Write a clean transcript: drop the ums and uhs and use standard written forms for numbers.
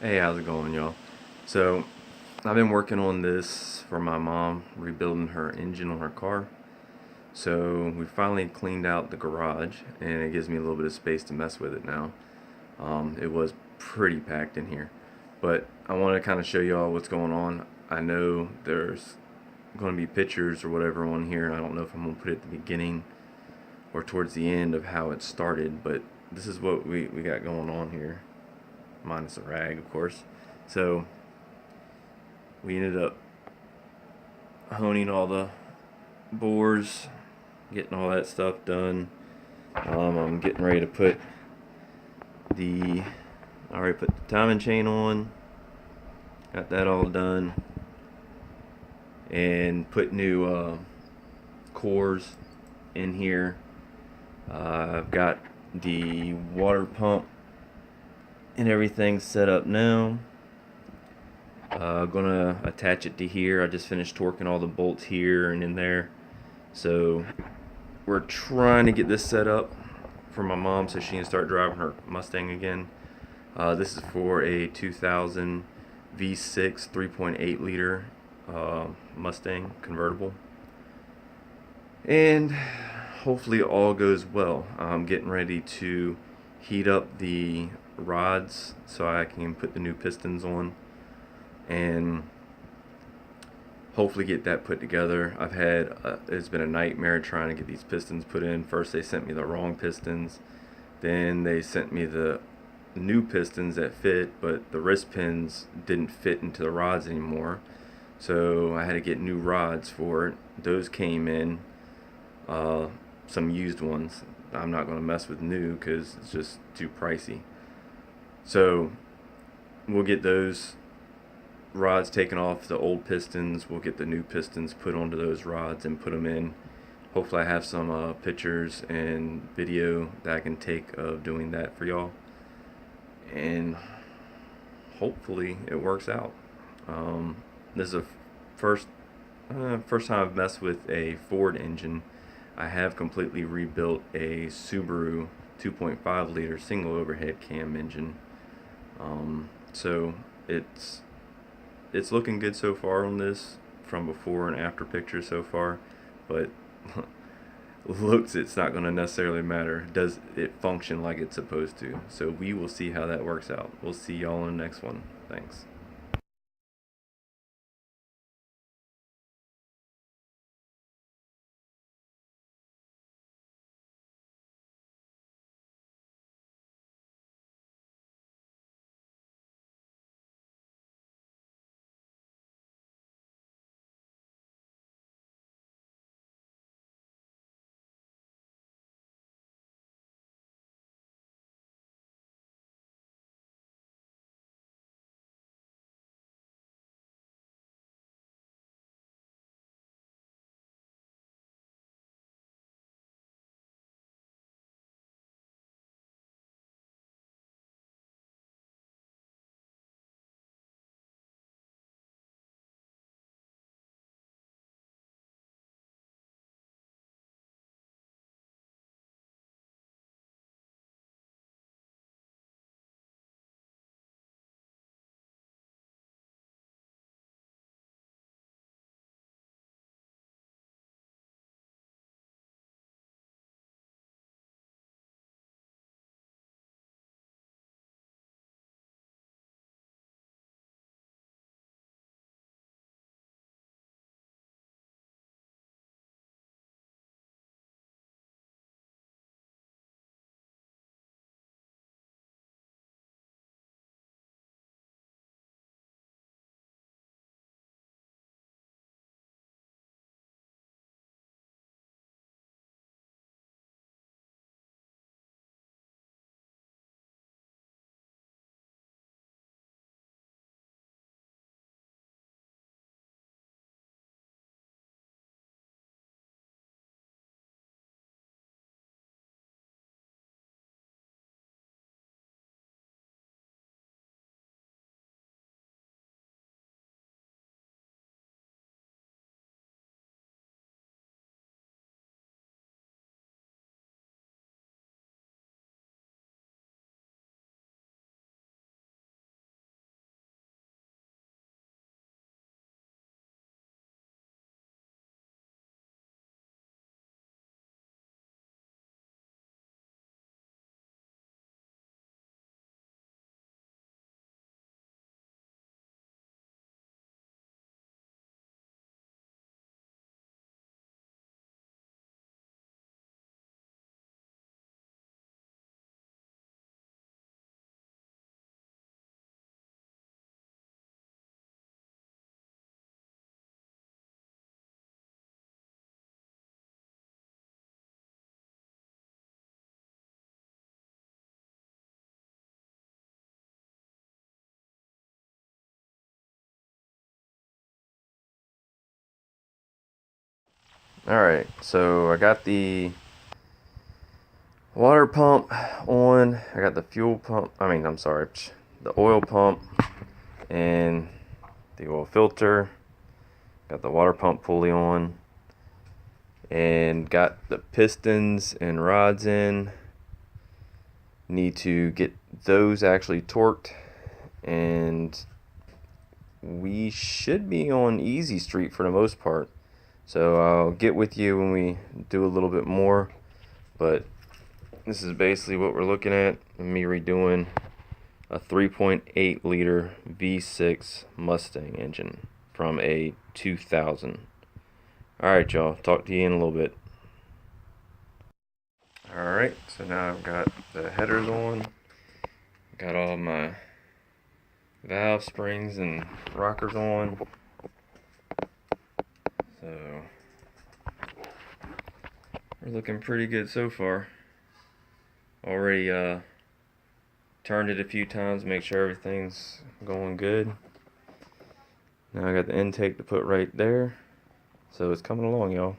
Hey, how's it going, y'all? So, I've been working on this for my mom, rebuilding her engine on her car. So, we finally cleaned out the garage, and it gives me a little bit of space to mess with it now. It was pretty packed in here, but I want to kind of show y'all what's going on. I know there's going to be pictures or whatever on here, and I don't know if I'm going to put it at the beginning or towards the end of how it started, but this is what we got going on here, minus a rag, of course. So, we ended up honing all the bores, getting all that stuff done. I'm getting ready to put the, I already put the timing chain on, got that all done, and put new cores in here. I've got the water pump and everything set up now. Gonna attach it to here. I just finished torquing all the bolts here and in there. So we're trying to get this set up for my mom so she can start driving her Mustang again. This is for a 2000 V6 3.8 liter Mustang convertible. And hopefully all goes well. I'm getting ready to heat up the rods so I can put the new pistons on and hopefully get that put together. It's been a nightmare trying to get these pistons put in. First they sent me the wrong pistons, then they sent me the new pistons that fit, but the wrist pins didn't fit into the rods anymore, so I had to get new rods for it. Those came in, some used ones. I'm not going to mess with new because it's just too pricey, so we'll get those rods taken off the old pistons. We'll get the new pistons put onto those rods and put them in. Hopefully I have some pictures and video that I can take of doing that for y'all, and hopefully it works out. This is the first first time I've messed with a Ford engine. I have completely rebuilt a Subaru 2.5 liter single overhead cam engine. So it's looking good so far on this, from before and after pictures so far, but looks, it's not going to necessarily matter. Does it function like it's supposed to? So we will see how that works out. We'll see y'all in the next one. Thanks. Alright, so I got the water pump on, I got the fuel pump, the oil pump and the oil filter, got the water pump pulley on, and got the pistons and rods in. Need to get those actually torqued, and we should be on easy street for the most part. So I'll get with you when we do a little bit more, but this is basically what we're looking at. Me redoing a 3.8 liter V6 Mustang engine from a 2000. Alright y'all, talk to you in a little bit. Alright, so now I've got the headers on, got all my valve springs and rockers on. So we're looking pretty good so far. Already turned it a few times, make sure everything's going good. Now I got the intake to put right there, so it's coming along, y'all.